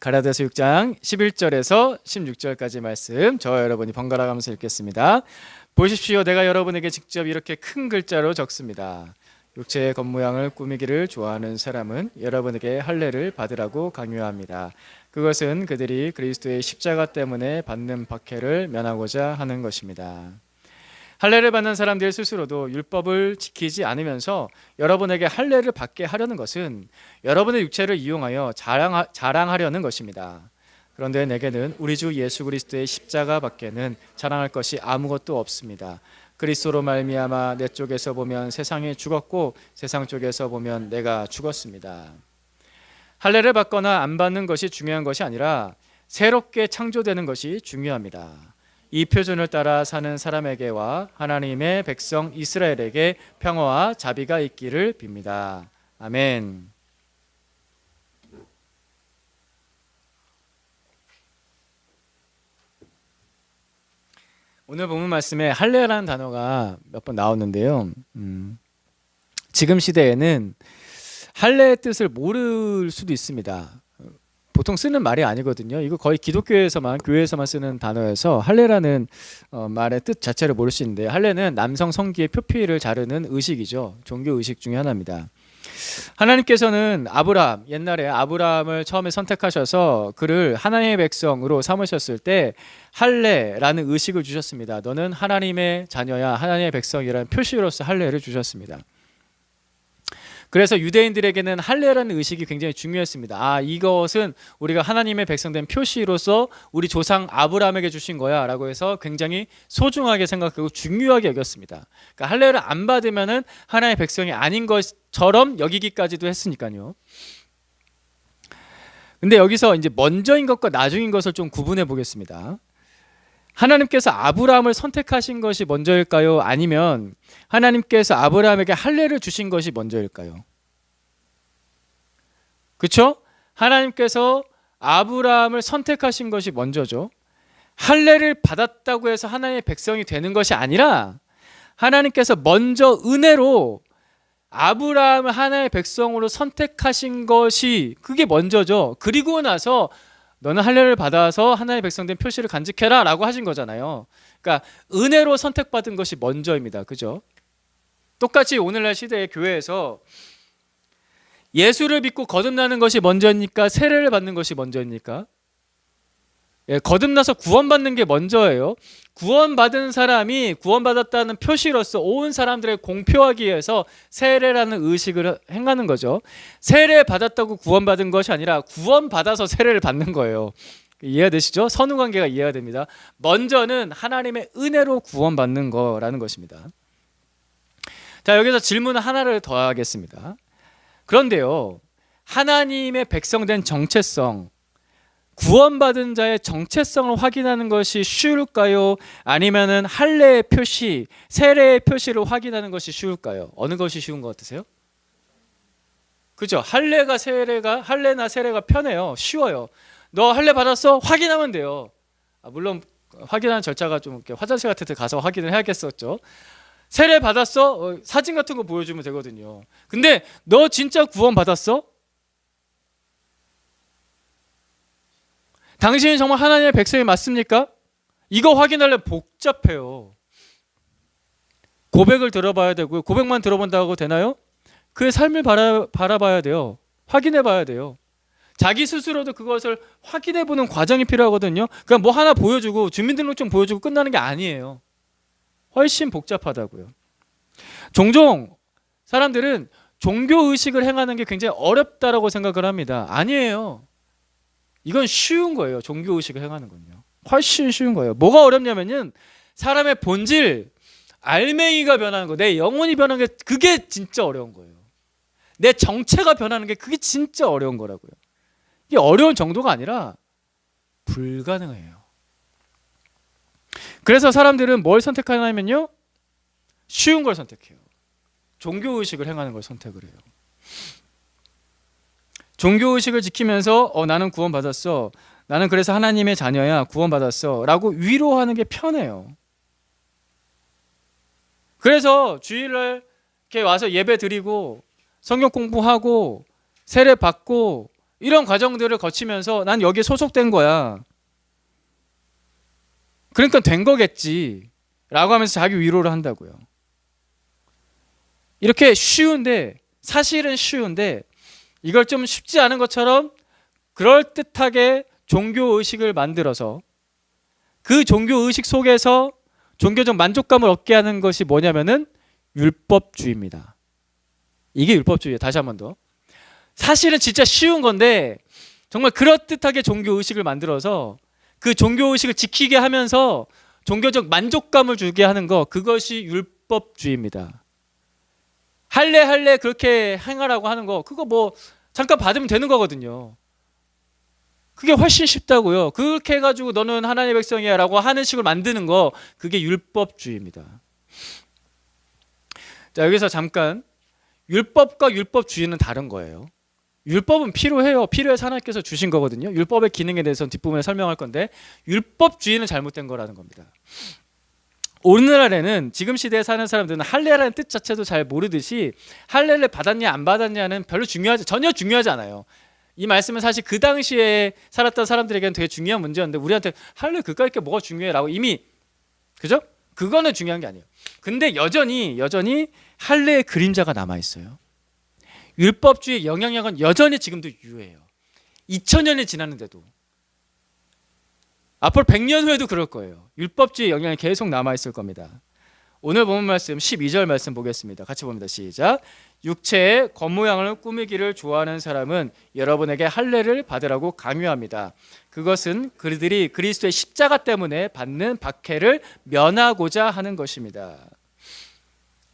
갈라디아서 6장 11절에서 16절까지 말씀 저와 여러분이 번갈아 가면서 읽겠습니다. 보십시오. 내가 여러분에게 직접 이렇게 큰 글자로 적습니다. 육체의 겉모양을 꾸미기를 좋아하는 사람은 여러분에게 할례를 받으라고 강요합니다. 그것은 그들이 그리스도의 십자가 때문에 받는 박해를 면하고자 하는 것입니다. 할례를 받는 사람들 스스로도 율법을 지키지 않으면서 여러분에게 할례를 받게 하려는 것은 여러분의 육체를 이용하여 자랑하려는 것입니다. 그런데 내게는 우리 주 예수 그리스도의 십자가 밖에는 자랑할 것이 아무것도 없습니다. 그리스도로 말미암아 내 쪽에서 보면 세상이 죽었고 세상 쪽에서 보면 내가 죽었습니다. 할례를 받거나 안 받는 것이 중요한 것이 아니라 새롭게 창조되는 것이 중요합니다. 이 표준을 따라 사는 사람에게와 하나님의 백성 이스라엘에게 평화와 자비가 있기를 빕니다. 아멘. 오늘 본문 말씀에 할례라는 단어가 몇 번 나오는데요. 지금 시대에는 할례의 뜻을 모를 수도 있습니다. 보통 쓰는 말이 아니거든요. 이거 거의 기독교에서만, 교회에서만 쓰는 단어여서 할례라는 말의 뜻 자체를 모를 수 있는데, 할례는 남성 성기의 표피를 자르는 의식이죠. 종교 의식 중에 하나입니다. 하나님께서는 옛날에 아브라함을 처음에 선택하셔서 그를 하나님의 백성으로 삼으셨을 때 할례라는 의식을 주셨습니다. 너는 하나님의 자녀야, 하나님의 백성이라는 표시로서 할례를 주셨습니다. 그래서 유대인들에게는 할례라는 의식이 굉장히 중요했습니다. 이것은 우리가 하나님의 백성된 표시로서 우리 조상 아브라함에게 주신 거야 라고 해서 굉장히 소중하게 생각하고 중요하게 여겼습니다. 그러니까 할례를 안 받으면은 하나님의 백성이 아닌 것처럼 여기기까지도 했으니까요. 근데 여기서 이제 먼저인 것과 나중인 것을 좀 구분해 보겠습니다. 하나님께서 아브라함을 선택하신 것이 먼저일까요? 아니면 하나님께서 아브라함에게 할례를 주신 것이 먼저일까요? 그렇죠? 하나님께서 아브라함을 선택하신 것이 먼저죠. 할례를 받았다고 해서 하나님의 백성이 되는 것이 아니라 하나님께서 먼저 은혜로 아브라함을 하나님의 백성으로 선택하신 것이 그게 먼저죠. 그리고 나서 너는 할례를 받아서 하나님의 백성된 표시를 간직해라 라고 하신 거잖아요. 그러니까 은혜로 선택받은 것이 먼저입니다. 그죠? 똑같이 오늘날 시대의 교회에서 예수를 믿고 거듭나는 것이 먼저입니까? 세례를 받는 것이 먼저입니까? 거듭나서 구원받는 게 먼저예요. 구원받은 사람이 구원받았다는 표시로서 온 사람들의 공표하기 위해서 세례라는 의식을 행하는 거죠. 세례 받았다고 구원받은 것이 아니라 구원받아서 세례를 받는 거예요. 이해되시죠? 선후관계가 이해가 됩니다. 먼저는 하나님의 은혜로 구원받는 거라는 것입니다. 자, 여기서 질문 하나를 더 하겠습니다. 그런데요, 하나님의 백성된 정체성, 구원받은 자의 정체성을 확인하는 것이 쉬울까요? 아니면은 할례의 표시, 세례의 표시를 확인하는 것이 쉬울까요? 어느 것이 쉬운 것 같으세요? 그죠? 할례나 세례가 편해요. 쉬워요. 너 할례 받았어? 확인하면 돼요. 물론 확인하는 절차가 좀 이렇게 화장실 같은 데 가서 확인을 해야겠었죠. 세례 받았어? 사진 같은 거 보여주면 되거든요. 근데 너 진짜 구원 받았어? 당신이 정말 하나님의 백성이 맞습니까? 이거 확인하려면 복잡해요. 고백을 들어봐야 되고요. 고백만 들어본다고 되나요? 그의 삶을 바라봐야 돼요. 확인해 봐야 돼요. 자기 스스로도 그것을 확인해 보는 과정이 필요하거든요. 그냥 뭐 하나 보여주고 주민등록증 보여주고 끝나는 게 아니에요. 훨씬 복잡하다고요. 종종 사람들은 종교의식을 행하는 게 굉장히 어렵다라고 생각을 합니다. 아니에요. 이건 쉬운 거예요. 종교의식을 행하는 건요. 훨씬 쉬운 거예요. 뭐가 어렵냐면은 사람의 본질, 알맹이가 변하는 거, 내 영혼이 변하는 게 그게 진짜 어려운 거예요. 내 정체가 변하는 게 그게 진짜 어려운 거라고요. 이게 어려운 정도가 아니라 불가능해요. 그래서 사람들은 뭘 선택하냐면요, 쉬운 걸 선택해요. 종교의식을 행하는 걸 선택을 해요. 종교의식을 지키면서 나는 구원받았어, 나는 그래서 하나님의 자녀야, 구원받았어 라고 위로하는 게 편해요. 그래서 주일날 이렇게 와서 예배 드리고 성경 공부하고 세례 받고 이런 과정들을 거치면서 난 여기에 소속된 거야. 그러니까 된 거겠지. 라고 하면서 자기 위로를 한다고요. 이렇게 쉬운데, 사실은 쉬운데 이걸 좀 쉽지 않은 것처럼 그럴듯하게 종교의식을 만들어서 그 종교의식 속에서 종교적 만족감을 얻게 하는 것이 뭐냐면은 율법주의입니다. 이게 율법주의예요. 다시 한 번 더. 사실은 진짜 쉬운 건데 정말 그럴듯하게 종교의식을 만들어서 그 종교의식을 지키게 하면서 종교적 만족감을 주게 하는 거, 그것이 율법주의입니다. 할래 그렇게 행하라고 하는 거, 그거 뭐 잠깐 받으면 되는 거거든요. 그게 훨씬 쉽다고요. 그렇게 해가지고 너는 하나님의 백성이야 라고 하는 식으로 만드는 거, 그게 율법주의입니다. 자, 여기서 잠깐 율법과 율법주의는 다른 거예요. 율법은 필요해요. 필요해서 하나님께서 주신 거거든요. 율법의 기능에 대해서는 뒷부분에 설명할 건데, 율법주의는 잘못된 거라는 겁니다. 오늘날에는 지금 시대에 사는 사람들은 할례라는 뜻 자체도 잘 모르듯이 할례를 받았냐 안 받았냐는 별로 전혀 중요하지 않아요. 이 말씀은 사실 그 당시에 살았던 사람들에게는 되게 중요한 문제였는데, 우리한테 할례 그까짓 게 뭐가 중요해라고 이미, 그죠? 그거는 중요한 게 아니에요. 근데 여전히 할례의 그림자가 남아 있어요. 율법주의 영향력은 여전히 지금도 유효해요. 2000년이 지났는데도. 앞으로 100년 후에도 그럴 거예요. 율법주의 영향이 계속 남아있을 겁니다. 오늘 본 말씀 12절 말씀 보겠습니다. 같이 봅니다. 시작. 육체의 겉모양을 꾸미기를 좋아하는 사람은 여러분에게 할례를 받으라고 강요합니다. 그것은 그들이 그리스도의 십자가 때문에 받는 박해를 면하고자 하는 것입니다.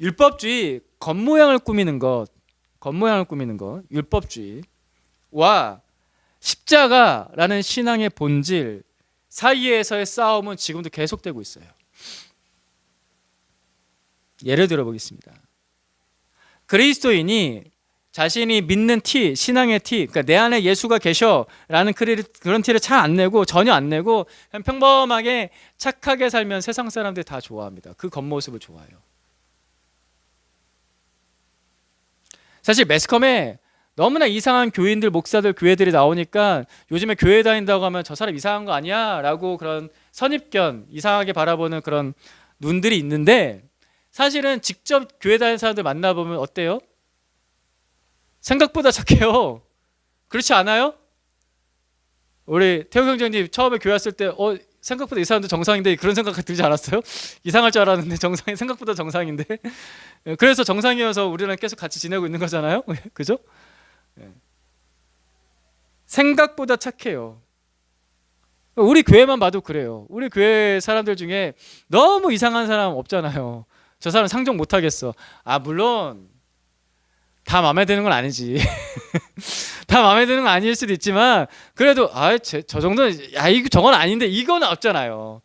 율법주의, 겉모양을 꾸미는 것, 율법주의와 십자가라는 신앙의 본질 사이에서의 싸움은 지금도 계속되고 있어요. 예를 들어 보겠습니다. 그리스도인이 자신이 믿는 신앙의 그러니까 내 안에 예수가 계셔라는 그런 티를 잘 안 내고, 전혀 안 내고 그냥 평범하게 착하게 살면 세상 사람들이 다 좋아합니다. 그 겉모습을 좋아해요. 사실 매스컴에 너무나 이상한 교인들, 목사들, 교회들이 나오니까 요즘에 교회 다닌다고 하면 저 사람 이상한 거 아니야? 라고 그런 선입견, 이상하게 바라보는 그런 눈들이 있는데, 사실은 직접 교회 다니는 사람들 만나보면 어때요? 생각보다 착해요. 그렇지 않아요? 우리 태욱 형제님 처음에 교회 왔을 때 생각보다 이 사람도 정상인데 그런 생각 들지 않았어요? 이상할 줄 알았는데 생각보다 정상인데. 그래서 정상이어서 우리랑 계속 같이 지내고 있는 거잖아요. 그죠? 생각보다 착해요. 우리 교회만 봐도 그래요. 우리 교회 사람들 중에 너무 이상한 사람 없잖아요. 저 사람 상종 못 하겠어. 물론 다 마음에 드는 건 아니지. 다 마음에 드는 건 아닐 수도 있지만 그래도 저 정도는 이거 저건 아닌데 이거는 없잖아요.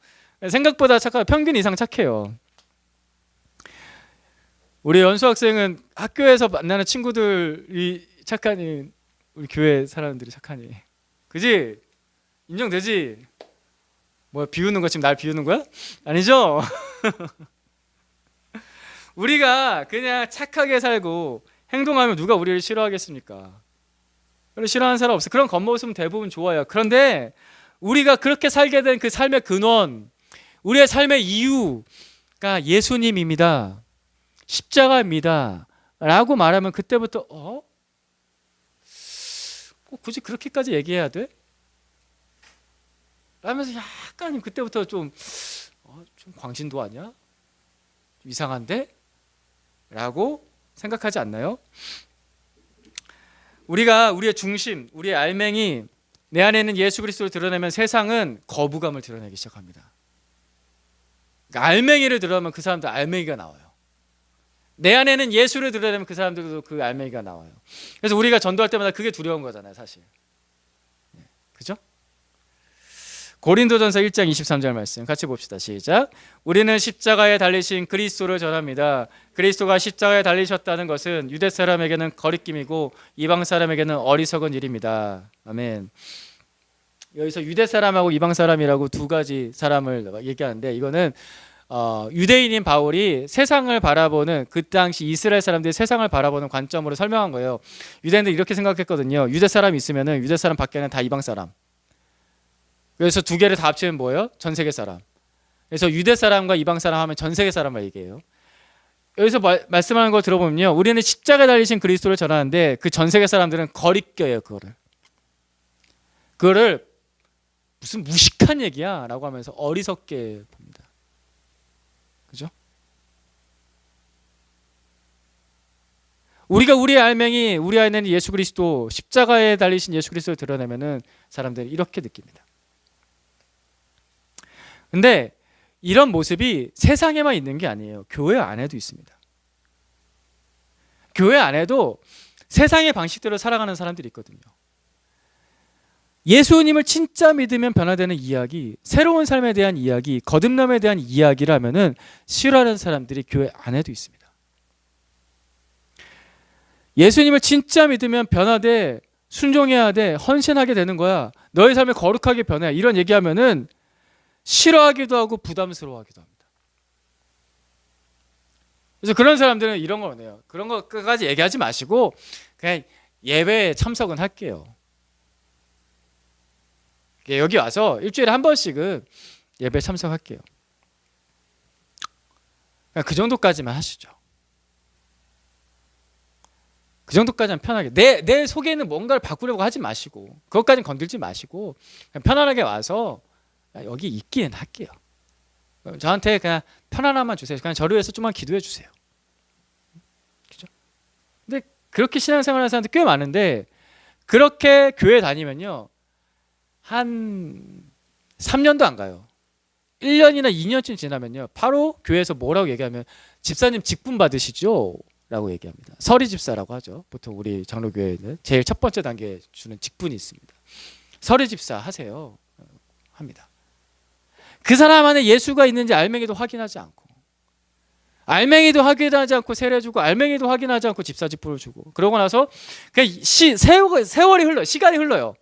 생각보다 착하고 평균 이상 착해요. 우리 연수 학생은 학교에서 만나는 친구들이 착하니 우리 교회 사람들이 착하니, 그지? 인정되지? 뭐 비우는 거 지금 날 비우는 거야? 아니죠? 우리가 그냥 착하게 살고 행동하면 누가 우리를 싫어하겠습니까? 싫어하는 사람 없어요. 그런 겉모습은 대부분 좋아요. 그런데 우리가 그렇게 살게 된 그 삶의 근원, 우리의 삶의 이유가 예수님입니다. 십자가입니다. 라고 말하면 그때부터 굳이 그렇게까지 얘기해야 돼? 라면서 약간 그때부터 좀 광신도 아니야? 좀 이상한데? 라고 생각하지 않나요? 우리가 우리의 중심, 우리의 알맹이, 내 안에 있는 예수 그리스도를 드러내면 세상은 거부감을 드러내기 시작합니다. 그러니까 알맹이를 드러내면 그 사람들 알맹이가 나와요. 내 안에는 예수를 드러내면 그 사람들도 그 알맹이가 나와요. 그래서 우리가 전도할 때마다 그게 두려운 거잖아요, 사실. 그죠? 고린도전서 1장 23절 말씀 같이 봅시다. 시작. 우리는 십자가에 달리신 그리스도를 전합니다. 그리스도가 십자가에 달리셨다는 것은 유대 사람에게는 거리낌이고 이방 사람에게는 어리석은 일입니다. 아멘. 여기서 유대 사람하고 이방 사람이라고 두 가지 사람을 얘기하는데, 이거는 유대인인 바울이 세상을 바라보는, 그 당시 이스라엘 사람들이 세상을 바라보는 관점으로 설명한 거예요. 유대인들 이렇게 생각했거든요. 유대 사람 있으면은 유대 사람 밖에는 다 이방 사람. 그래서 두 개를 다 합치면 뭐예요? 전 세계 사람. 그래서 유대 사람과 이방 사람 하면 전 세계 사람을 얘기해요. 여기서 말씀하는 걸 들어보면요, 우리는 십자가에 달리신 그리스도를 전하는데 그 전 세계 사람들은 거리껴요. 그거를 무슨 무식한 얘기야 라고 하면서 어리석게 봅니다. 그죠? 우리가 우리의 알맹이, 우리 안에는 예수 그리스도, 십자가에 달리신 예수 그리스도를 드러내면은 사람들이 이렇게 느낍니다. 근데 이런 모습이 세상에만 있는 게 아니에요. 교회 안에도 있습니다. 교회 안에도 세상의 방식대로 살아가는 사람들이 있거든요. 예수님을 진짜 믿으면 변화되는 이야기, 새로운 삶에 대한 이야기, 거듭남에 대한 이야기를 하면은 싫어하는 사람들이 교회 안에도 있습니다. 예수님을 진짜 믿으면 변화돼, 순종해야 돼, 헌신하게 되는 거야, 너의 삶이 거룩하게 변해, 이런 얘기하면은 싫어하기도 하고 부담스러워하기도 합니다. 그래서 그런 사람들은 이런 걸 원해요. 그런 거 끝까지 얘기하지 마시고 그냥 예배에 참석은 할게요. 여기 와서 일주일에 한 번씩은 예배에 참석할게요. 그냥 그 정도까지만 하시죠. 그 정도까지는 편하게, 내 속에 있는 뭔가를 바꾸려고 하지 마시고, 그것까지는 건들지 마시고 그냥 편안하게 와서 여기 있기는 할게요. 저한테 그냥 편안함만 주세요. 그냥 저를 위해서 좀만 기도해 주세요. 그죠? 근데 그렇게 신앙생활 하는 사람들 꽤 많은데, 그렇게 교회 다니면요 한 3년도 안 가요. 1년이나 2년쯤 지나면요 바로 교회에서 뭐라고 얘기하면, 집사님 직분 받으시죠? 라고 얘기합니다. 서리 집사라고 하죠. 보통 우리 장로교회는 제일 첫 번째 단계에 주는 직분이 있습니다. 서리 집사 하세요 합니다. 그 사람 안에 예수가 있는지 알맹이도 확인하지 않고, 알맹이도 확인하지 않고 세례주고, 알맹이도 확인하지 않고 집사 직분을 주고, 그러고 나서 그냥 세월이 흘러요. 시간이 흘러요.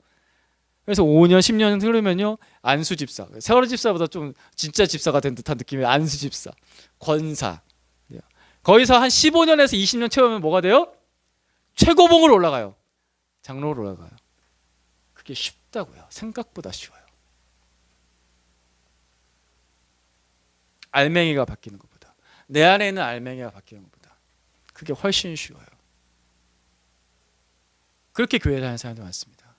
그래서 5년 10년 흐르면요 안수 집사, 세월호 집사보다 좀 진짜 집사가 된 듯한 느낌의 안수 집사, 권사, 거기서 한 15년에서 20년 채우면 뭐가 돼요? 최고봉으로 올라가요. 장로로 올라가요. 그게 쉽다고요. 생각보다 쉬워요. 알맹이가 바뀌는 것보다, 내 안에 있는 알맹이가 바뀌는 것보다 그게 훨씬 쉬워요. 그렇게 교회 다니는 사람들 많습니다.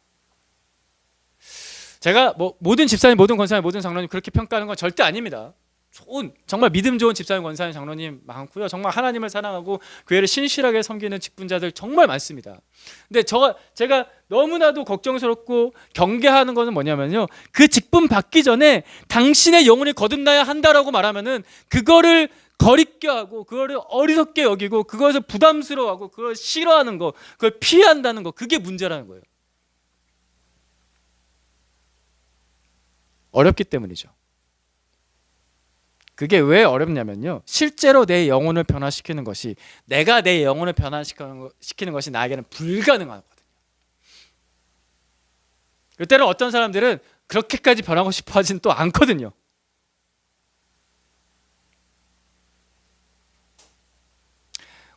제가 뭐 모든 집사님, 모든 권사님, 모든 장로님 그렇게 평가하는 건 절대 아닙니다. 좋은, 정말 믿음 좋은 집사님, 권사님, 장로님 많고요. 정말 하나님을 사랑하고 교회를 신실하게 섬기는 직분자들 정말 많습니다. 근데 제가 너무나도 걱정스럽고 경계하는 것은 뭐냐면요, 그 직분 받기 전에 당신의 영혼이 거듭나야 한다라고 말하면은 그거를 거리껴 하고, 그거를 어리석게 여기고, 그것을 부담스러워하고, 그걸 싫어하는 거, 그걸 피한다는 거, 그게 문제라는 거예요. 어렵기 때문이죠. 그게 왜 어렵냐면요, 실제로 내 영혼을 변화시키는 것이, 내가 내 영혼을 변화시키는 것이 나에게는 불가능하거든요. 그때는 어떤 사람들은 그렇게까지 변하고 싶어 하진 또 않거든요.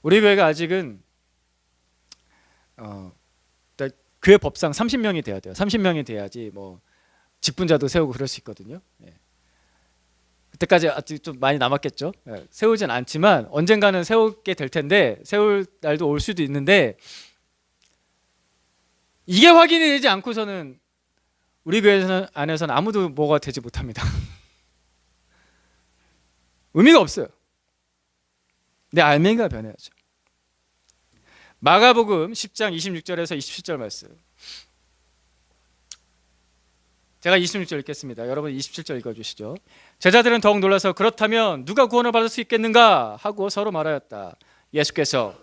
우리 교회가 아직은 교회 법상 30명이 돼야 돼요. 30명이 돼야지 뭐 직분자도 세우고 그럴 수 있거든요. 그때까지 아직 좀 많이 남았겠죠. 세우진 않지만 언젠가는 세우게 될 텐데, 세울 날도 올 수도 있는데, 이게 확인이 되지 않고서는 우리 교회 안에서는 아무도 뭐가 되지 못합니다. 의미가 없어요. 내 알맹이가 변해야죠. 마가복음 10장 26절에서 27절 말씀, 제가 26절 읽겠습니다. 여러분 27절 읽어주시죠. 제자들은 더욱 놀라서 그렇다면 누가 구원을 받을 수 있겠는가 하고 서로 말하였다. 예수께서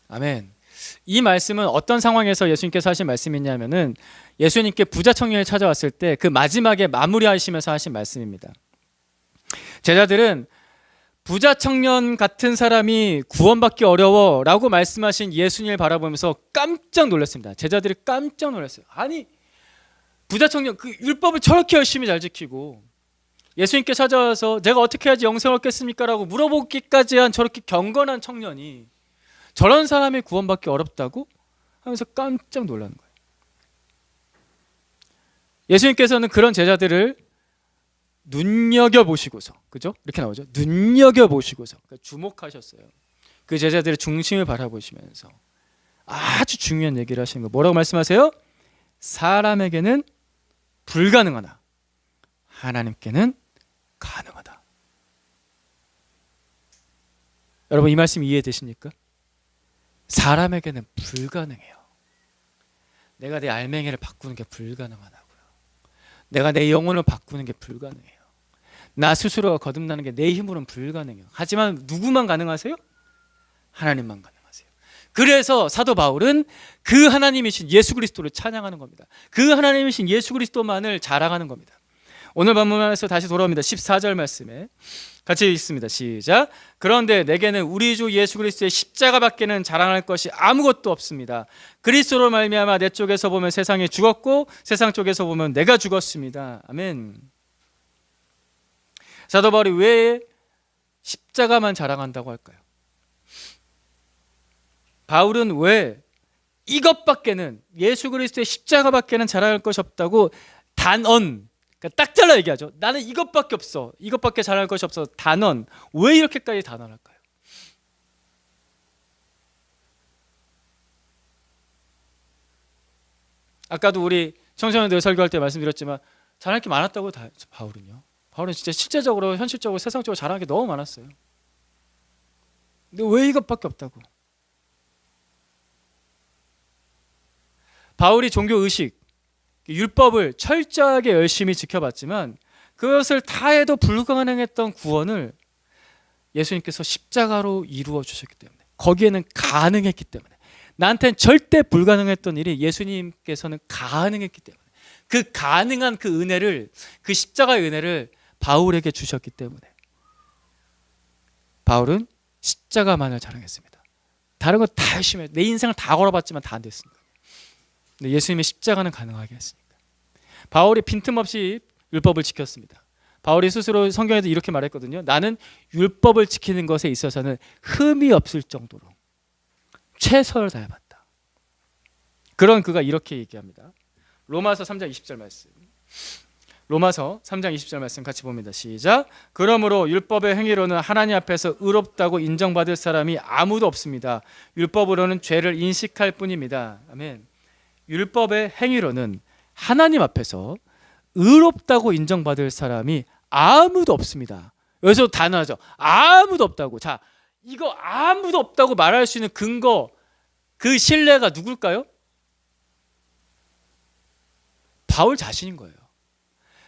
아멘. 이 말씀은 어떤 상황에서 예수님께서 하신 말씀이냐면은, 예수님께 부자 청년이 찾아왔을 때 그 마지막에 마무리하시면서 하신 말씀입니다. 제자들은 부자 청년 같은 사람이 구원받기 어려워라고 말씀하신 예수님을 바라보면서 깜짝 놀랐습니다. 제자들이 깜짝 놀랐어요. 아니, 부자 청년 그 율법을 저렇게 열심히 잘 지키고 예수님께 찾아와서 내가 어떻게 해야지 영생을 얻겠습니까? 라고 물어보기까지 한 저렇게 경건한 청년이 저런 사람이 구원받기 어렵다고 하면서 깜짝 놀라는 거예요. 예수님께서는 그런 제자들을 눈여겨보시고서, 그죠? 이렇게 나오죠. 눈여겨보시고서, 그러니까 주목하셨어요. 그 제자들의 중심을 바라보시면서 아주 중요한 얘기를 하시는 거예요. 뭐라고 말씀하세요? 사람에게는 불가능하나 하나님께는 가능하다. 여러분, 이 말씀 이해되십니까? 사람에게는 불가능해요. 내가 내 알맹이를 바꾸는 게 불가능하다고요. 내가 내 영혼을 바꾸는 게 불가능해요. 나 스스로가 거듭나는 게 내 힘으로는 불가능해요. 하지만 누구만 가능하세요? 하나님만 가능하세요. 그래서 사도 바울은 그 하나님이신 예수 그리스도를 찬양하는 겁니다. 그 하나님이신 예수 그리스도만을 자랑하는 겁니다. 오늘 본문에서 다시 돌아옵니다. 14절 말씀에 같이 읽습니다. 시작. 그런데 내게는 우리 주 예수 그리스도의 십자가밖에는 자랑할 것이 아무것도 없습니다. 그리스도로 말미암아 내 쪽에서 보면 세상이 죽었고 세상 쪽에서 보면 내가 죽었습니다. 아멘. 사도 바울이 왜 십자가만 자랑한다고 할까요? 바울은 왜 이것밖에는, 예수 그리스도의 십자가밖에는 자랑할 것이 없다고 단언, 그러니까 딱 잘라 얘기하죠. 나는 이것밖에 없어, 이것밖에 자랑할 것이 없어, 단언. 왜 이렇게까지 단언할까요? 아까도 우리 청소년들 설교할 때 말씀드렸지만 자랑할 게 많았다고. 바울은요, 바울은 진짜 실제적으로 현실적으로 세상적으로 자랑할 게 너무 많았어요. 근데 왜 이것밖에 없다고? 바울이 종교의식, 율법을 철저하게 열심히 지켜봤지만 그것을 다 해도 불가능했던 구원을 예수님께서 십자가로 이루어 주셨기 때문에, 거기에는 가능했기 때문에, 나한테는 절대 불가능했던 일이 예수님께서는 가능했기 때문에, 그 가능한 그 은혜를, 그 십자가의 은혜를 바울에게 주셨기 때문에 바울은 십자가만을 자랑했습니다. 다른 거 다 열심히 했어요. 내 인생을 다 걸어봤지만 다 안 됐습니다. 근데 예수님의 십자가는 가능하게 했으니까. 바울이 빈틈없이 율법을 지켰습니다. 바울이 스스로 성경에도 이렇게 말했거든요. 나는 율법을 지키는 것에 있어서는 흠이 없을 정도로 최선을 다해봤다. 그런 그가 이렇게 얘기합니다. 로마서 3장 20절 말씀. 로마서 3장 20절 말씀 같이 봅니다. 시작. 그러므로 율법의 행위로는 하나님 앞에서 의롭다고 인정받을 사람이 아무도 없습니다. 율법으로는 죄를 인식할 뿐입니다. 아멘. 율법의 행위로는 하나님 앞에서 의롭다고 인정받을 사람이 아무도 없습니다. 여기서 단어하죠. 아무도 없다고. 자, 이거 아무도 없다고 말할 수 있는 근거, 그 신뢰가 누굴까요? 바울 자신인 거예요.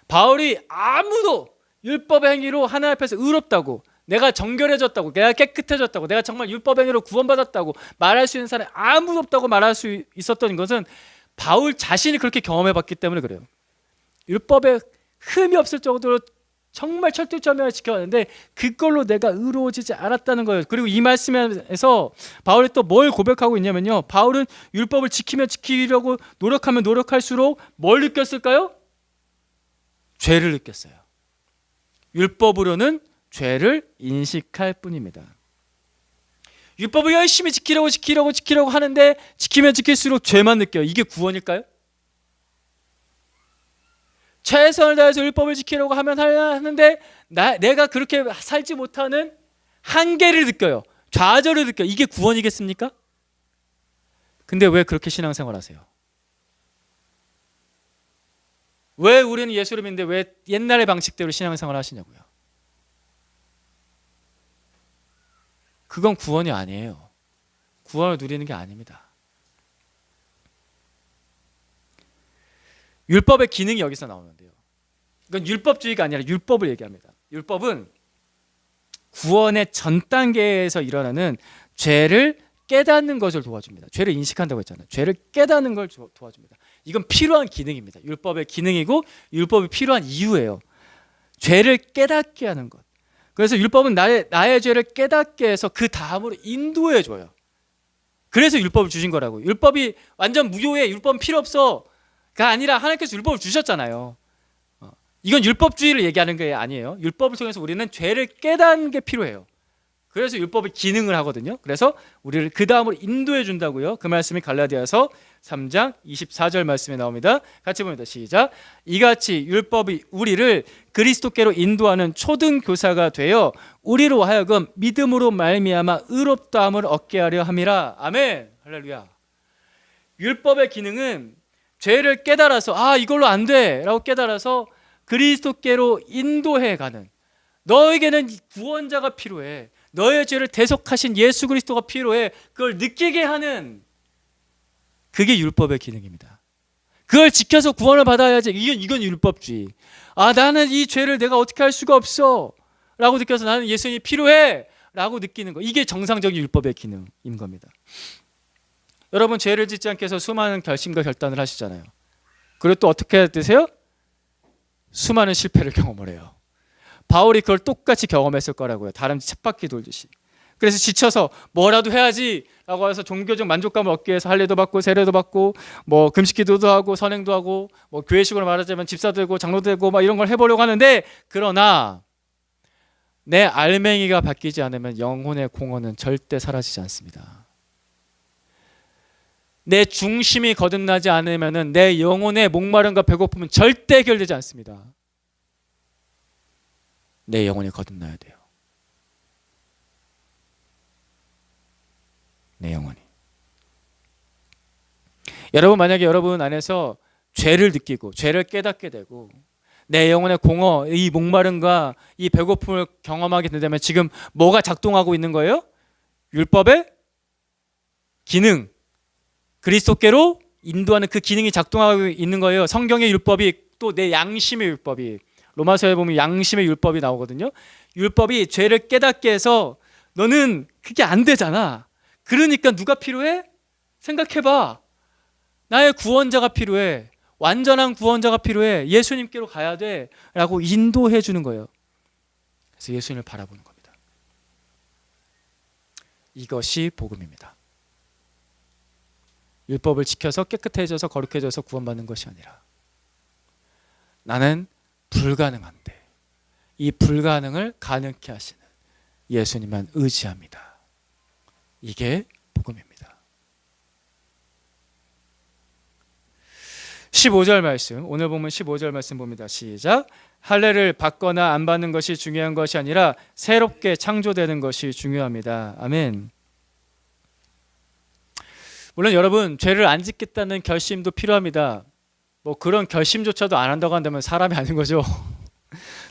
바울이 아무도 율법의 행위로 하나님 앞에서 의롭다고, 내가 정결해졌다고, 내가 깨끗해졌다고, 내가 정말 율법의 행위로 구원받았다고 말할 수 있는 사람이 아무도 없다고 말할 수 있었던 것은 바울 자신이 그렇게 경험해봤기 때문에 그래요. 율법에 흠이 없을 정도로 정말 철두철미하게 지켜왔는데 그걸로 내가 의로워지지 않았다는 거예요. 그리고 이 말씀에서 바울이 또 뭘 고백하고 있냐면요, 바울은 율법을 지키려고 노력하면 노력할수록 뭘 느꼈을까요? 죄를 느꼈어요. 율법으로는 죄를 인식할 뿐입니다. 율법을 열심히 지키려고 하는데 지키면 지킬수록 죄만 느껴요. 이게 구원일까요? 최선을 다해서 율법을 지키려고 하는데 내가 그렇게 살지 못하는 한계를 느껴요. 좌절을 느껴요. 이게 구원이겠습니까? 근데 왜 그렇게 신앙생활 하세요? 왜 우리는 예수를 믿는데 왜 옛날의 방식대로 신앙생활 하시냐고요? 그건 구원이 아니에요. 구원을 누리는 게 아닙니다. 율법의 기능이 여기서 나오는데요, 이건 율법주의가 아니라 율법을 얘기합니다. 율법은 구원의 전 단계에서 일어나는 죄를 깨닫는 것을 도와줍니다. 죄를 인식한다고 했잖아요. 죄를 깨닫는 걸 도와줍니다. 이건 필요한 기능입니다. 율법의 기능이고 율법이 필요한 이유예요. 죄를 깨닫게 하는 것. 그래서 율법은 나의 죄를 깨닫게 해서 그 다음으로 인도해 줘요. 그래서 율법을 주신 거라고요. 율법이 완전 무효해, 율법은 필요 없어가 아니라 하나님께서 율법을 주셨잖아요. 이건 율법주의를 얘기하는 게 아니에요. 율법을 통해서 우리는 죄를 깨닫는 게 필요해요. 그래서 율법이 기능을 하거든요. 그래서 우리를 그 다음으로 인도해 준다고요. 그 말씀이 갈라디아서 3장 24절 말씀에 나옵니다. 같이 봅니다. 시작. 이같이 율법이 우리를 그리스도께로 인도하는 초등교사가 되어 우리로 하여금 믿음으로 말미암아 의롭다함을 얻게 하려 함이라. 아멘. 할렐루야. 율법의 기능은 죄를 깨달아서 이걸로 안 돼 라고 깨달아서 그리스도께로 인도해 가는, 너에게는 구원자가 필요해, 너의 죄를 대속하신 예수 그리스도가 필요해, 그걸 느끼게 하는, 그게 율법의 기능입니다. 그걸 지켜서 구원을 받아야지. 이건 율법주의. 나는 이 죄를 내가 어떻게 할 수가 없어 라고 느껴서 나는 예수님이 필요해 라고 느끼는 거, 이게 정상적인 율법의 기능인 겁니다. 여러분, 죄를 짓지 않기 위해서 수많은 결심과 결단을 하시잖아요. 그리고 또 어떻게 되세요? 수많은 실패를 경험을 해요. 바울이 그걸 똑같이 경험했을 거라고요. 다람쥐 쳇바퀴 돌듯이. 그래서 지쳐서 뭐라도 해야지 라고 해서 종교적 만족감을 얻기 위해서 할례도 받고 세례도 받고 뭐 금식기도도 하고 선행도 하고 뭐 교회식으로 말하자면 집사도 되고 장로도 되고 막 이런 걸 해보려고 하는데, 그러나 내 알맹이가 바뀌지 않으면 영혼의 공허는 절대 사라지지 않습니다. 내 중심이 거듭나지 않으면 내 영혼의 목마름과 배고픔은 절대 해결되지 않습니다. 내 영혼이 거듭나야 돼요. 내 영혼이. 여러분, 만약에 여러분 안에서 죄를 느끼고 죄를 깨닫게 되고 내 영혼의 공허, 이 목마름과 이 배고픔을 경험하게 된다면 지금 뭐가 작동하고 있는 거예요? 율법의 기능, 그리스도께로 인도하는 그 기능이 작동하고 있는 거예요. 성경의 율법이, 또 내 양심의 율법이, 로마서에 보면 양심의 율법이 나오거든요. 율법이 죄를 깨닫게 해서 너는 그게 안 되잖아. 그러니까 누가 필요해? 생각해봐. 나의 구원자가 필요해. 완전한 구원자가 필요해. 예수님께로 가야 돼 라고 인도해 주는 거예요. 그래서 예수님을 바라보는 겁니다. 이것이 복음입니다. 율법을 지켜서 깨끗해져서 거룩해져서 구원받는 것이 아니라 나는 불가능한데 이 불가능을 가능케 하시는 예수님만 의지합니다. 이게 복음입니다. 15절 말씀, 오늘 보면 15절 말씀 봅니다. 시작. 할례를 받거나 안 받는 것이 중요한 것이 아니라 새롭게 창조되는 것이 중요합니다. 아멘. 물론 여러분, 죄를 안 짓겠다는 결심도 필요합니다. 뭐 그런 결심조차도 안 한다고 한다면 사람이 아닌 거죠.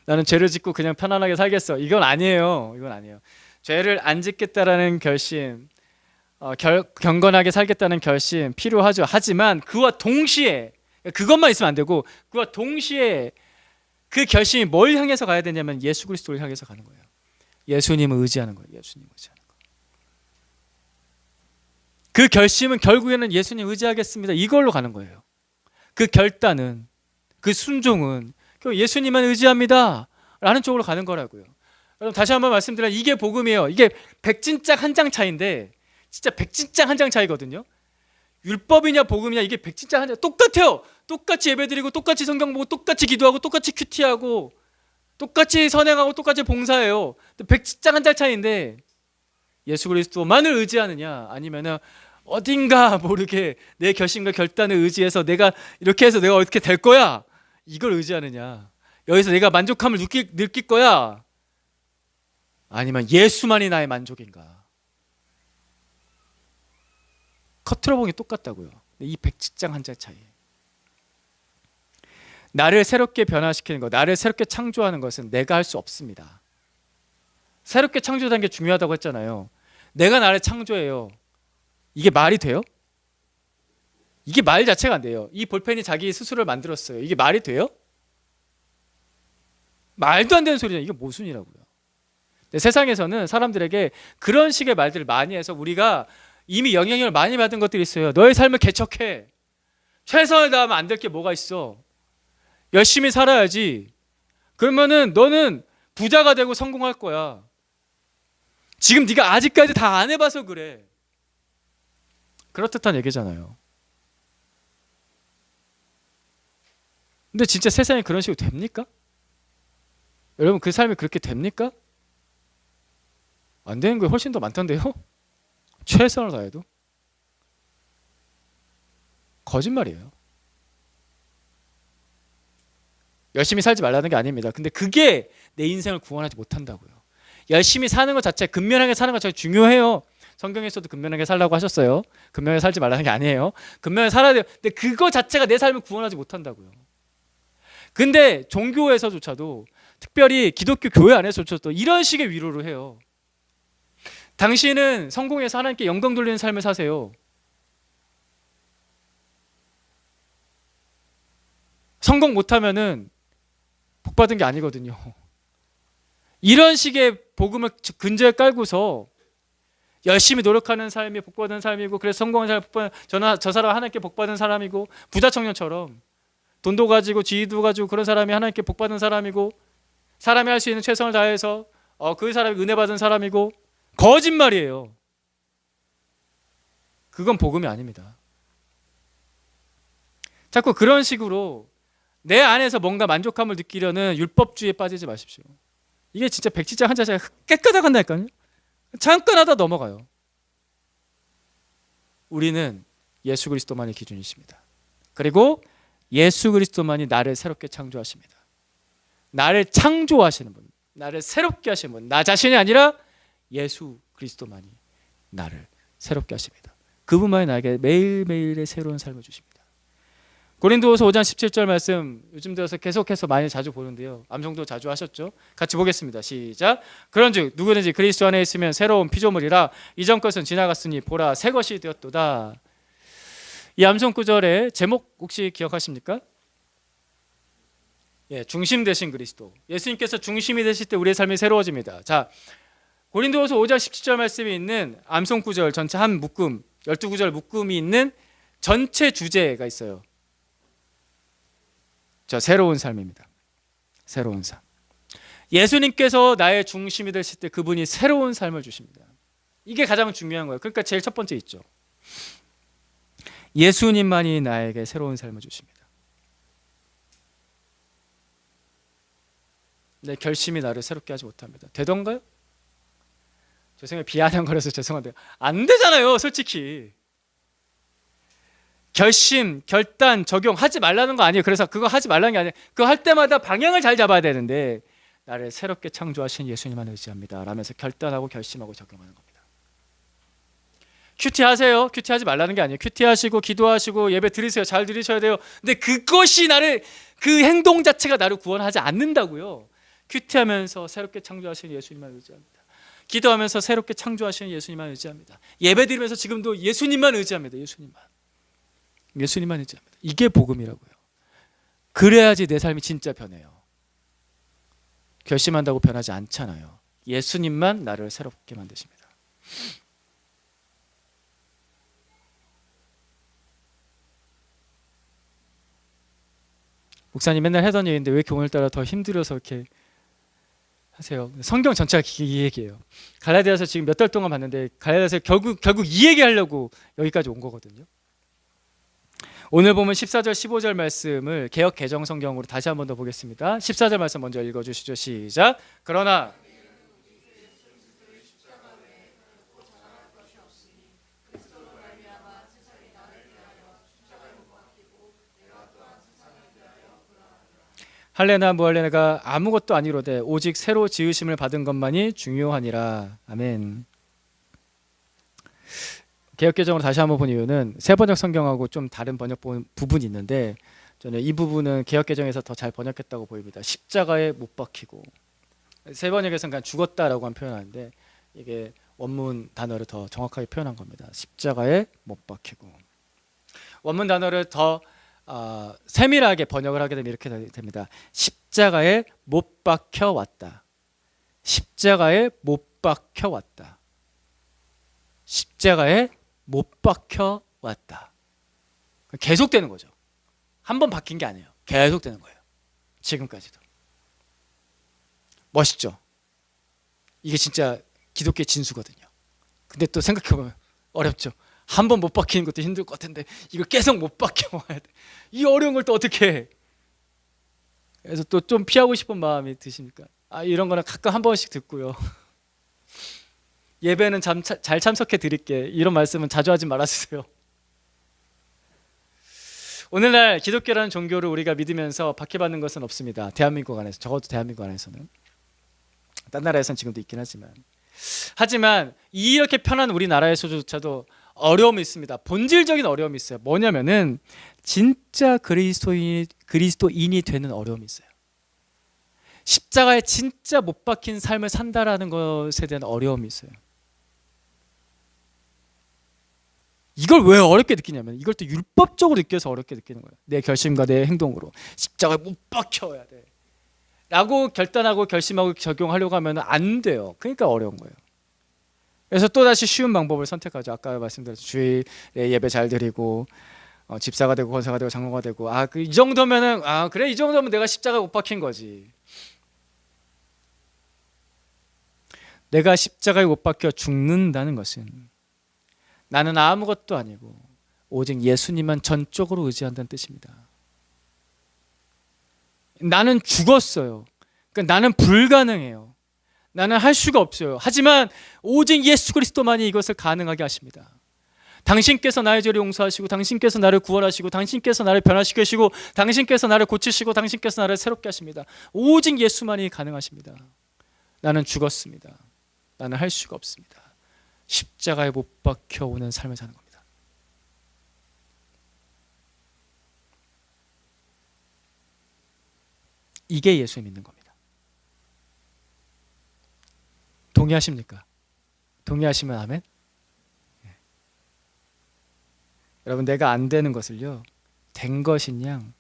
나는 죄를 짓고 그냥 편안하게 살겠어, 이건 아니에요. 이건 아니에요. 죄를 안 짓겠다라는 결심, 경건하게 살겠다는 결심 필요하죠. 하지만 그와 동시에, 그것만 있으면 안 되고 그와 동시에 그 결심이 뭘 향해서 가야 되냐면 예수 그리스도를 향해서 가는 거예요. 예수님을 의지하는 거예요. 예수님을 의지하는 거예요. 그 결심은 결국에는 예수님 의지하겠습니다, 이걸로 가는 거예요. 그 결단은, 그 순종은 예수님만 의지합니다 라는 쪽으로 가는 거라고요. 여러분, 다시 한번 말씀드리면 이게 복음이에요. 이게 백진짝 한 장 차이인데 진짜 백진짝 한 장 차이거든요. 율법이냐 복음이냐, 이게 백진짝 한 장, 똑같아요. 똑같이 예배드리고 똑같이 성경 보고 똑같이 기도하고 똑같이 큐티하고 똑같이 선행하고 똑같이 봉사해요. 백진짝 한 장 차이인데 예수 그리스도만을 의지하느냐, 아니면은 어딘가 모르게 내 결심과 결단을 의지해서 내가 이렇게 해서 내가 어떻게 될 거야, 이걸 의지하느냐, 여기서 내가 만족함을 느낄 거야, 아니면 예수만이 나의 만족인가. 겉으로 보기 똑같다고요. 이 백지장 한 장 차이. 나를 새롭게 변화시키는 것, 나를 새롭게 창조하는 것은 내가 할 수 없습니다. 새롭게 창조하는 게 중요하다고 했잖아요. 내가 나를 창조해요. 이게 말이 돼요? 이게 말 자체가 안 돼요. 이 볼펜이 자기 스스로를 만들었어요. 이게 말이 돼요? 말도 안 되는 소리잖아요. 이게 무슨 일이라고요. 세상에서는 사람들에게 그런 식의 말들을 많이 해서 우리가 이미 영향을 많이 받은 것들이 있어요. 너의 삶을 개척해. 최선을 다하면 안 될 게 뭐가 있어. 열심히 살아야지. 그러면은 너는 부자가 되고 성공할 거야. 지금 네가 아직까지 다 안 해봐서 그래. 그렇듯한 얘기잖아요. 근데 진짜 세상에 그런 식으로 됩니까? 여러분 그 삶이 그렇게 됩니까? 안 되는 게 훨씬 더 많던데요? 최선을 다해도 거짓말이에요. 열심히 살지 말라는 게 아닙니다. 근데 그게 내 인생을 구원하지 못한다고요. 열심히 사는 것 자체, 근면하게 사는 것 자체 중요해요. 성경에서도 근면하게 살라고 하셨어요. 근면하게 살지 말라는 게 아니에요. 근면하게 살아야 돼요. 근데 그거 자체가 내 삶을 구원하지 못한다고요. 근데 종교에서조차도, 특별히 기독교 교회 안에서조차도 이런 식의 위로를 해요. 당신은 성공해서 하나님께 영광 돌리는 삶을 사세요. 성공 못하면은 복 받은 게 아니거든요. 이런 식의 복음을 근저에 깔고서 열심히 노력하는 삶이 복 받은 삶이고, 그래서 성공한 사람이 복 받은, 저 사람 하나님께 복 받은 사람이고, 부자 청년처럼 돈도 가지고 지위도 가지고 그런 사람이 하나님께 복 받은 사람이고, 사람이 할 수 있는 최선을 다해서 그 사람이 은혜 받은 사람이고, 거짓말이에요. 그건 복음이 아닙니다. 자꾸 그런 식으로 내 안에서 뭔가 만족감을 느끼려는 율법주의에 빠지지 마십시오. 이게 진짜 백지장 한 자체가 깨끗하간다니까요. 잠깐 하다 넘어가요. 우리는 예수 그리스도만이 기준이십니다. 그리고 예수 그리스도만이 나를 새롭게 창조하십니다. 나를 창조하시는 분, 나를 새롭게 하시는 분, 나 자신이 아니라 예수 그리스도만이 나를 새롭게 하십니다. 그분만이 나에게 매일매일의 새로운 삶을 주십니다. 고린도후서 5장 17절 말씀, 요즘 들어서 계속해서 많이 자주 보는데요. 암송도 자주 하셨죠? 같이 보겠습니다. 시작. 그런즉 누구든지 그리스도 안에 있으면 새로운 피조물이라, 이전 것은 지나갔으니 보라 새 것이 되었도다. 이 암송 구절의 제목 혹시 기억하십니까? 예, 중심 되신 그리스도. 예수님께서 중심이 되실 때 우리의 삶이 새로워집니다. 자, 고린도후서 5장 17절 말씀이 있는 암송 구절 전체 한 묶음, 12구절 묶음이 있는 전체 주제가 있어요. 저 새로운 삶입니다. 새로운 삶. 예수님께서 나의 중심이 되실 때 그분이 새로운 삶을 주십니다. 이게 가장 중요한 거예요. 그러니까 제일 첫 번째 있죠. 예수님만이 나에게 새로운 삶을 주십니다. 내 결심이 나를 새롭게 하지 못합니다. 되던가요? 죄송해요. 비아냥거려서 죄송한데요. 안 되잖아요, 솔직히. 결심, 결단, 적용하지 말라는 거 아니에요. 그래서 그거 하지 말라는 게 아니에요. 그거 할 때마다 방향을 잘 잡아야 되는데, 나를 새롭게 창조하신 예수님만 의지합니다 라면서 결단하고 결심하고 적용하는 겁니다. 큐티 하세요. 큐티 하지 말라는 게 아니에요. 큐티 하시고 기도하시고 예배 드리세요. 잘 드리셔야 돼요. 근데 그것이 나를, 그 행동 자체가 나를 구원하지 않는다고요. 큐티하면서 새롭게 창조하신 예수님만 의지합니다. 기도하면서 새롭게 창조하시는 예수님만 의지합니다. 예배 드리면서 지금도 예수님만 의지합니다. 예수님만 의지합니다. 이게 복음이라고요. 그래야지 내 삶이 진짜 변해요. 결심한다고 변하지 않잖아요. 예수님만 나를 새롭게 만드십니다. 목사님 맨날 하던 얘기인데 왜 이렇게 오늘따라 더 힘들어서 이렇게 하세요? 성경 전체가 이 얘기예요. 갈라디아서 지금 몇 달 동안 봤는데, 갈라디아서 결국 이 얘기하려고 여기까지 온 거거든요. 오늘 보면 14절 15절 말씀을 개역 개정 성경으로 다시 한 번 더 보겠습니다. 14절 말씀 먼저 읽어주시죠. 시작. 그러나 할례나 무할례가 아무것도 아니로되 오직 새로 지으심을 받은 것만이 중요하니라. 아멘. 개역개정으로 다시 한번 본 이유는 새 번역 성경하고 좀 다른 번역 부분이 있는데, 저는 이 부분은 개역개정에서 더 잘 번역했다고 보입니다. 십자가에 못 박히고, 새 번역에서는 그냥 죽었다라고 한 표현하는데 이게 원문 단어를 더 정확하게 표현한 겁니다. 십자가에 못 박히고. 원문 단어를 더 세밀하게 번역을 하게 되면 이렇게 됩니다. 십자가에 못 박혀 왔다. 십자가에 못 박혀 왔다. 십자가에 못 박혀 왔다. 계속되는 거죠. 한 번 박힌 게 아니에요. 계속되는 거예요. 지금까지도. 멋있죠. 이게 진짜 기독교의 진수거든요. 근데 또 생각해보면 어렵죠. 한 번 못 박히는 것도 힘들 것 같은데 이거 계속 못 박혀와야 돼. 이 어려운 걸 또 어떻게 해? 그래서 또 좀 피하고 싶은 마음이 드십니까? 이런 거는 가끔 한 번씩 듣고요. 예배는 잘 참석해 드릴게. 이런 말씀은 자주 하지 말아주세요. 오늘날 기독교라는 종교를 우리가 믿으면서 박해받는 것은 없습니다. 대한민국 안에서, 적어도 대한민국 안에서는. 딴 나라에서는 지금도 있긴 하지만 이렇게 편한 우리나라에서조차도 어려움이 있습니다. 본질적인 어려움이 있어요. 뭐냐면은 진짜 그리스도인이 되는 어려움이 있어요. 십자가에 진짜 못 박힌 삶을 산다라는 것에 대한 어려움이 있어요. 이걸 왜 어렵게 느끼냐면 이걸 또 율법적으로 느껴서 어렵게 느끼는 거예요. 내 결심과 내 행동으로 십자가에 못 박혀야 돼 라고 결단하고 결심하고 적용하려고 하면 안 돼요. 그러니까 어려운 거예요. 그래서 또다시 쉬운 방법을 선택하죠. 아까 말씀드렸죠. 주일에 예배 잘 드리고 집사가 되고 권사가 되고 장로가 되고 이 정도면은 그래 이 정도면 내가 십자가에 못 박힌 거지. 내가 십자가에 못 박혀 죽는다는 것은 나는 아무것도 아니고 오직 예수님만 전적으로 의지한다는 뜻입니다. 나는 죽었어요. 그러니까 나는 불가능해요. 나는 할 수가 없어요. 하지만 오직 예수 그리스도만이 이것을 가능하게 하십니다. 당신께서 나의 죄를 용서하시고 당신께서 나를 구원하시고 당신께서 나를 변화시키시고 당신께서 나를 고치시고 당신께서 나를 새롭게 하십니다. 오직 예수만이 가능하십니다. 나는 죽었습니다. 나는 할 수가 없습니다. 십자가에 못 박혀 오는 삶을 사는 겁니다. 이게 예수를 믿는 겁니다. 동의하십니까? 동의하시면 아멘. 여러분, 내가 안 되는 것을요, 된 것인 양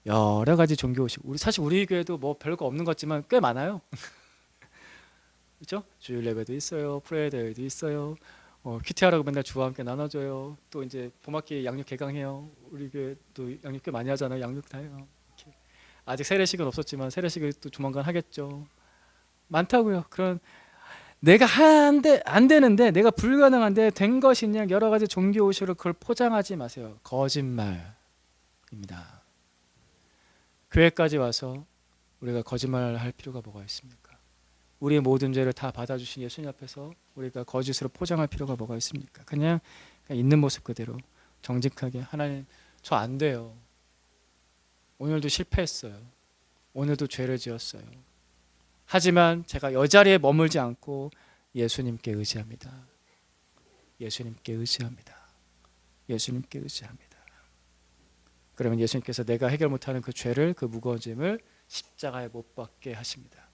여러 가지 종교식, 사실 우리 교회도 뭐 별거 없는 것 같지만 꽤 많아요. 그렇죠? 주일 예배도 있어요, 프레이 대회도 있어요, 큐티하라고 맨날 주와 함께 나눠줘요. 또 이제 봄학기 양육 개강해요. 우리 교회도 양육 꽤 많이 하잖아요. 양육 다 해요. 이렇게. 아직 세례식은 없었지만 세례식을 또 조만간 하겠죠. 많다고요. 그런 내가 안 되는데, 내가 불가능한데 된 것이냐, 여러 가지 종교 오식으로 그걸 포장하지 마세요. 거짓말입니다. 교회까지 와서 우리가 거짓말을 할 필요가 뭐가 있습니까? 우리의 모든 죄를 다 받아주신 예수님 앞에서 우리가 거짓으로 포장할 필요가 뭐가 있습니까? 그냥 있는 모습 그대로 정직하게, 하나님 저 안 돼요. 오늘도 실패했어요. 오늘도 죄를 지었어요. 하지만 제가 이 자리에 머물지 않고 예수님께 의지합니다. 예수님께 의지합니다. 예수님께 의지합니다. 그러면 예수님께서 내가 해결 못하는 그 죄를, 그 무거운 짐을 십자가에 못 박게 하십니다.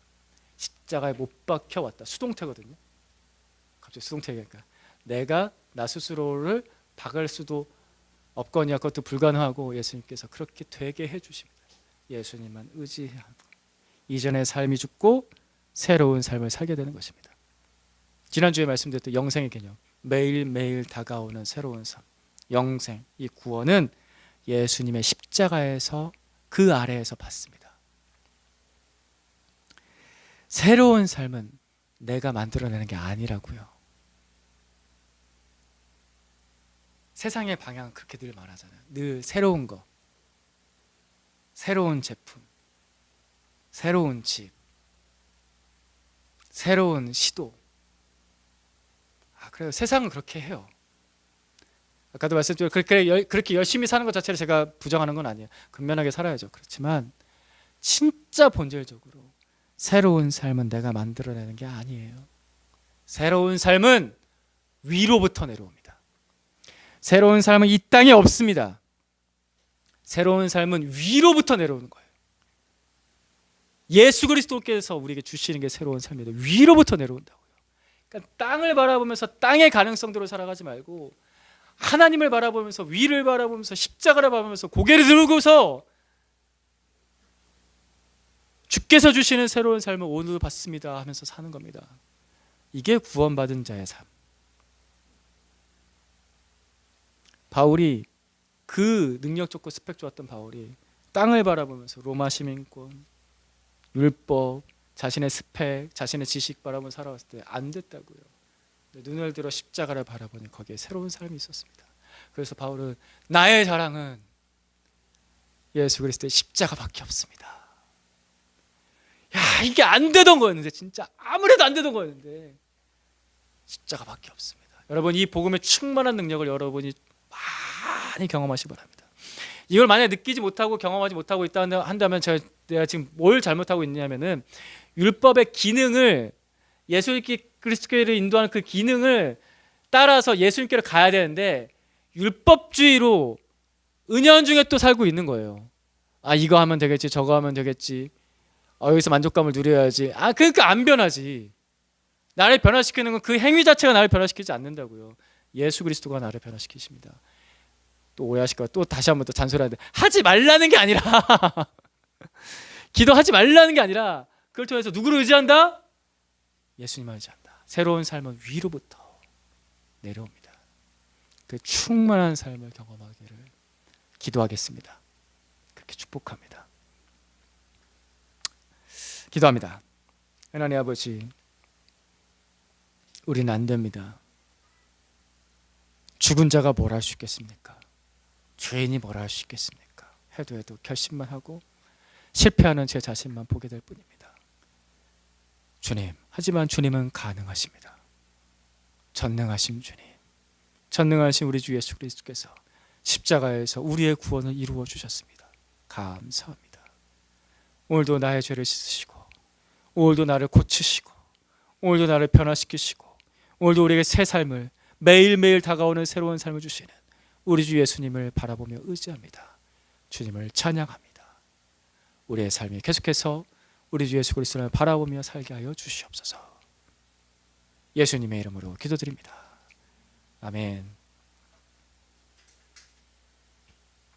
십자가에 못 박혀 왔다. 수동태거든요. 갑자기 수동태니까 내가 나 스스로를 박을 수도 없거니와 그것도 불가능하고 예수님께서 그렇게 되게 해주십니다. 예수님만 의지하고 이전의 삶이 죽고 새로운 삶을 살게 되는 것입니다. 지난주에 말씀드렸던 영생의 개념, 매일매일 다가오는 새로운 삶, 영생, 이 구원은 예수님의 십자가에서, 그 아래에서 받습니다. 새로운 삶은 내가 만들어내는 게 아니라고요. 세상의 방향은 그렇게 늘 말하잖아요. 늘 새로운 거, 새로운 제품, 새로운 집, 새로운 시도. 그래요. 세상은 그렇게 해요. 아까도 말씀드렸죠. 그렇게 열심히 사는 것 자체를 제가 부정하는 건 아니에요. 근면하게 살아야죠. 그렇지만 진짜 본질적으로 새로운 삶은 내가 만들어내는 게 아니에요. 새로운 삶은 위로부터 내려옵니다. 새로운 삶은 이 땅에 없습니다. 새로운 삶은 위로부터 내려오는 거예요. 예수 그리스도께서 우리에게 주시는 게 새로운 삶이다. 위로부터 내려온다고요. 그러니까 땅을 바라보면서 땅의 가능성대로 살아가지 말고 하나님을 바라보면서, 위를 바라보면서, 십자가를 바라보면서 고개를 들고서 주께서 주시는 새로운 삶을 오늘 받습니다 하면서 사는 겁니다. 이게 구원받은 자의 삶. 바울이, 그 능력 좋고 스펙 좋았던 바울이 땅을 바라보면서 로마 시민권, 율법, 자신의 스펙, 자신의 지식 바라보며 살아왔을 때 안 됐다고요. 눈을 들어 십자가를 바라보니 거기에 새로운 삶이 있었습니다. 그래서 바울은 나의 자랑은 예수 그리스도의 십자가밖에 없습니다. 야, 이게 안 되던 거였는데, 진짜 아무래도 안 되던 거였는데 십자가밖에 없습니다. 여러분, 이 복음의 충만한 능력을 여러분이 많이 경험하시기 바랍니다. 이걸 만약에 느끼지 못하고 경험하지 못하고 있다 한다면 내가 지금 뭘 잘못하고 있냐면은 율법의 기능을, 예수 그리스도를 인도하는 그 기능을 따라서 예수님께로 가야 되는데 율법주의로 은연중에 또 살고 있는 거예요. 아, 이거 하면 되겠지, 저거 하면 되겠지, 여기서 만족감을 누려야지. 그러니까 안 변하지. 나를 변화시키는 건 그 행위 자체가 나를 변화시키지 않는다고요. 예수 그리스도가 나를 변화시키십니다. 또 오해하실까 봐 또 다시 한번 더 잔소리하는데, 하지 말라는 게 아니라 기도하지 말라는 게 아니라 그걸 통해서 누구를 의지한다? 예수님을 의지한다. 새로운 삶은 위로부터 내려옵니다. 그 충만한 삶을 경험하기를 기도하겠습니다. 그렇게 축복합니다. 기도합니다. 하나님 아버지, 우리는 안 됩니다. 죽은 자가 뭘 할 수 있겠습니까? 죄인이 뭘 할 수 있겠습니까? 해도 결심만 하고 실패하는 제 자신만 보게 될 뿐입니다. 주님, 하지만 주님은 가능하십니다. 전능하신 주님, 전능하신 우리 주 예수 그리스도께서 십자가에서 우리의 구원을 이루어 주셨습니다. 감사합니다. 오늘도 나의 죄를 씻으시고, 오늘도 나를 고치시고, 오늘도 나를 변화시키시고, 오늘도 우리에게 새 삶을, 매일매일 다가오는 새로운 삶을 주시는 우리 주 예수님을 바라보며 의지합니다. 주님을 찬양합니다. 우리의 삶이 계속해서 우리 주 예수 그리스도를 바라보며 살게 하여 주시옵소서. 예수님의 이름으로 기도드립니다. 아멘.